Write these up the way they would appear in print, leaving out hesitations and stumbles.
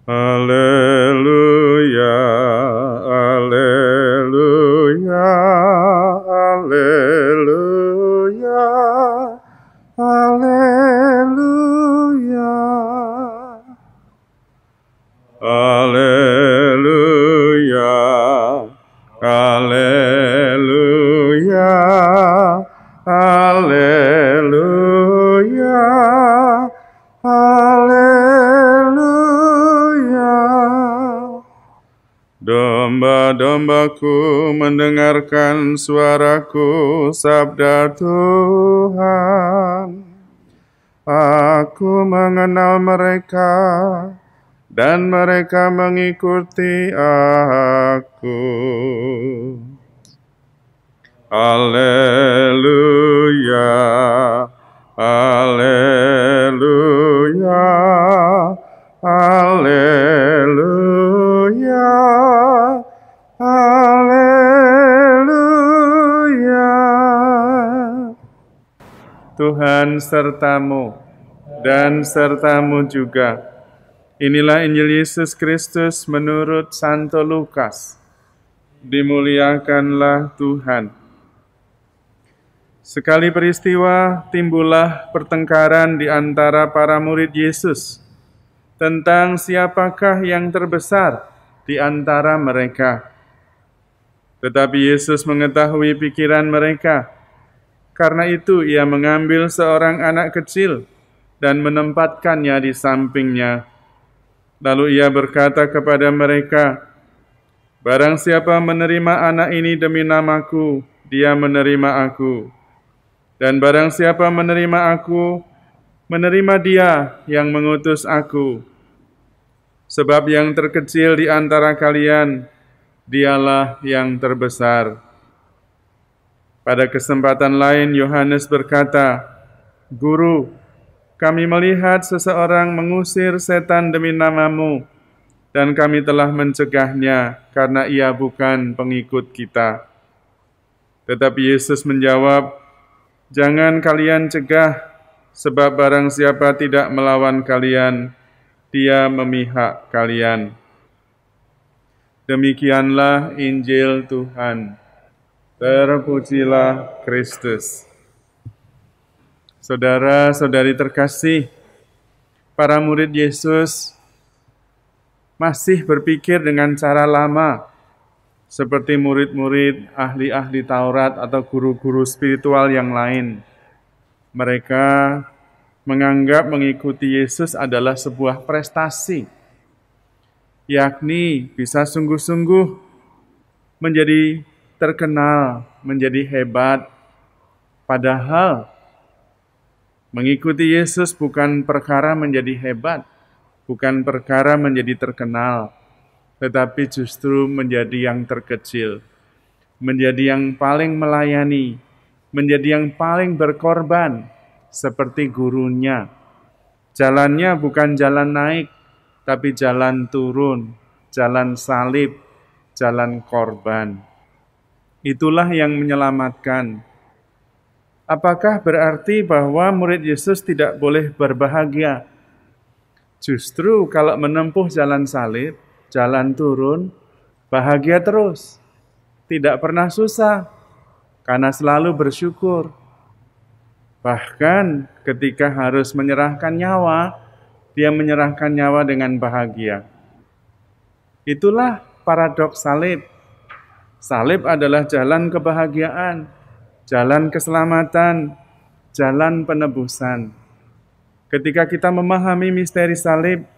Haleluya, haleluya, haleluya, haleluya. Haleluya, haleluya, haleluya, haleluya. Domba-dombaku mendengarkan suaraku, sabda Tuhan. Aku mengenal mereka, dan mereka mengikuti aku. Haleluya, haleluya, haleluya, haleluya. Tuhan sertamu dan sertamu juga. Inilah Injil Yesus Kristus menurut Santo Lukas. Dimuliakanlah Tuhan. Sekali peristiwa, timbullah pertengkaran di antara para murid Yesus tentang siapakah yang terbesar di antara mereka. Tetapi Yesus mengetahui pikiran mereka. Karena itu ia mengambil seorang anak kecil dan menempatkannya di sampingnya. Lalu ia berkata kepada mereka, "Barang siapa menerima anak ini demi namaku, dia menerima aku. Dan barang siapa menerima aku, menerima dia yang mengutus aku. Sebab yang terkecil di antara kalian, dialah yang terbesar." Pada kesempatan lain Yohanes berkata, "Guru, kami melihat seseorang mengusir setan demi namamu, dan kami telah mencegahnya karena ia bukan pengikut kita." Tetapi Yesus menjawab, "Jangan kalian cegah, sebab barang siapa tidak melawan kalian, dia memihak kalian." Demikianlah Injil Tuhan. Terpujilah Kristus. Saudara-saudari terkasih, para murid Yesus masih berpikir dengan cara lama, seperti murid-murid ahli-ahli Taurat atau guru-guru spiritual yang lain. Mereka menganggap mengikuti Yesus adalah sebuah prestasi, yakni bisa sungguh-sungguh menjadi terkenal, menjadi hebat. Padahal mengikuti Yesus bukan perkara menjadi hebat, bukan perkara menjadi terkenal, tetapi justru menjadi yang terkecil, menjadi yang paling melayani, menjadi yang paling berkorban, seperti gurunya. Jalannya bukan jalan naik, tapi jalan turun, jalan salib, jalan korban. Itulah yang menyelamatkan. Apakah berarti bahwa murid Yesus tidak boleh berbahagia? Justru kalau menempuh jalan salib, jalan turun, bahagia terus. Tidak pernah susah, karena selalu bersyukur. Bahkan ketika harus menyerahkan nyawa, dia menyerahkan nyawa dengan bahagia. Itulah paradoks salib. Salib adalah jalan kebahagiaan, jalan keselamatan, jalan penebusan. Ketika kita memahami misteri salib,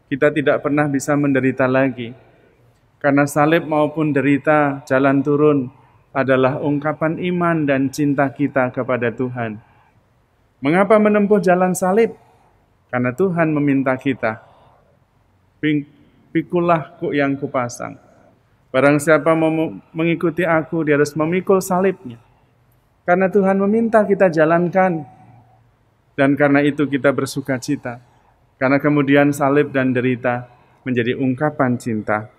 kita tidak pernah bisa menderita lagi. Karena salib maupun derita, jalan turun adalah ungkapan iman dan cinta kita kepada Tuhan. Mengapa menempuh jalan salib? Karena Tuhan meminta kita. Pikulah kuk yang kupasang. Barang siapa mau mengikuti aku, dia harus memikul salibnya. Karena Tuhan meminta kita jalankan. Dan karena itu kita bersuka cita. Karena kemudian salib dan derita menjadi ungkapan cinta.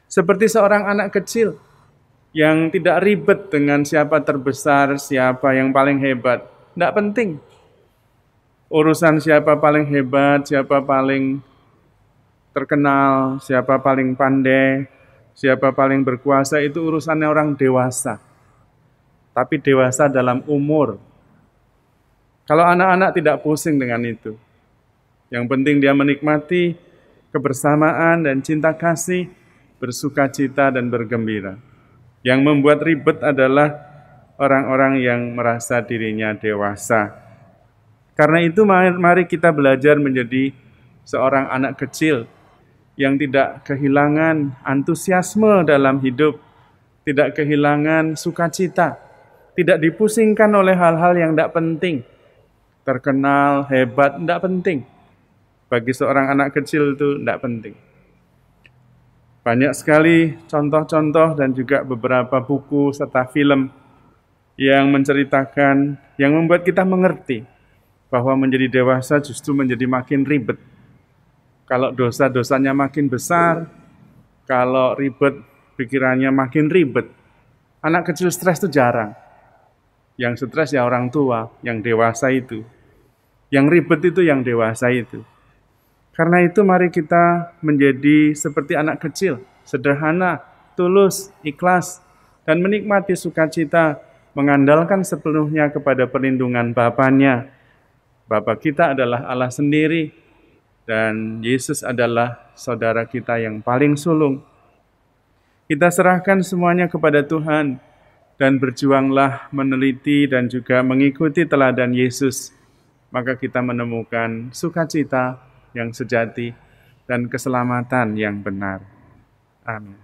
Seperti seorang anak kecil yang tidak ribet dengan siapa terbesar, siapa yang paling hebat. Tidak penting. Urusan siapa paling hebat, siapa paling terkenal, siapa paling pandai, siapa paling berkuasa, itu urusannya orang dewasa. Tapi dewasa dalam umur. Kalau anak-anak tidak pusing dengan itu. Yang penting dia menikmati kebersamaan dan cinta kasih, bersukacita dan bergembira. Yang membuat ribet adalah orang-orang yang merasa dirinya dewasa. Karena itu mari kita belajar menjadi seorang anak kecil yang tidak kehilangan antusiasme dalam hidup, tidak kehilangan sukacita, tidak dipusingkan oleh hal-hal yang tidak penting. Terkenal, hebat, tidak penting. Bagi seorang anak kecil itu tidak penting. Banyak sekali contoh-contoh dan juga beberapa buku serta film yang menceritakan, yang membuat kita mengerti bahwa menjadi dewasa justru menjadi makin ribet. Kalau dosa-dosanya makin besar, kalau ribet, pikirannya makin ribet. Anak kecil stres itu jarang. Yang stres ya orang tua, yang dewasa itu. Yang ribet itu yang dewasa itu. Karena itu mari kita menjadi seperti anak kecil, sederhana, tulus, ikhlas, dan menikmati sukacita, mengandalkan sepenuhnya kepada perlindungan Bapanya. Bapa kita adalah Allah sendiri, dan Yesus adalah saudara kita yang paling sulung. Kita serahkan semuanya kepada Tuhan, dan berjuanglah meneliti dan juga mengikuti teladan Yesus. Maka kita menemukan sukacita yang sejati dan keselamatan yang benar. Amin.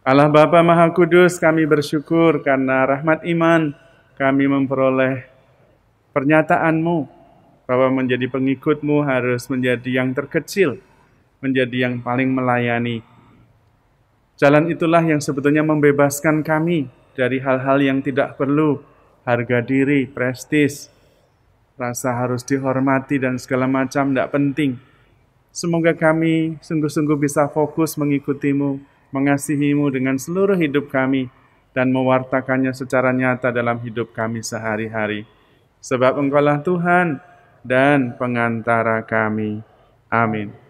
Allah Bapa Maha Kudus, kami bersyukur karena rahmat iman kami memperoleh pernyataan-Mu bahwa menjadi pengikut-Mu harus menjadi yang terkecil, menjadi yang paling melayani. Jalan itulah yang sebetulnya membebaskan kami dari hal-hal yang tidak perlu, harga diri, prestis, rasa harus dihormati dan segala macam tidak penting. Semoga kami sungguh-sungguh bisa fokus mengikuti-Mu, mengasihi-Mu dengan seluruh hidup kami, dan mewartakannya secara nyata dalam hidup kami sehari-hari. Sebab Engkaulah Tuhan dan pengantara kami. Amin.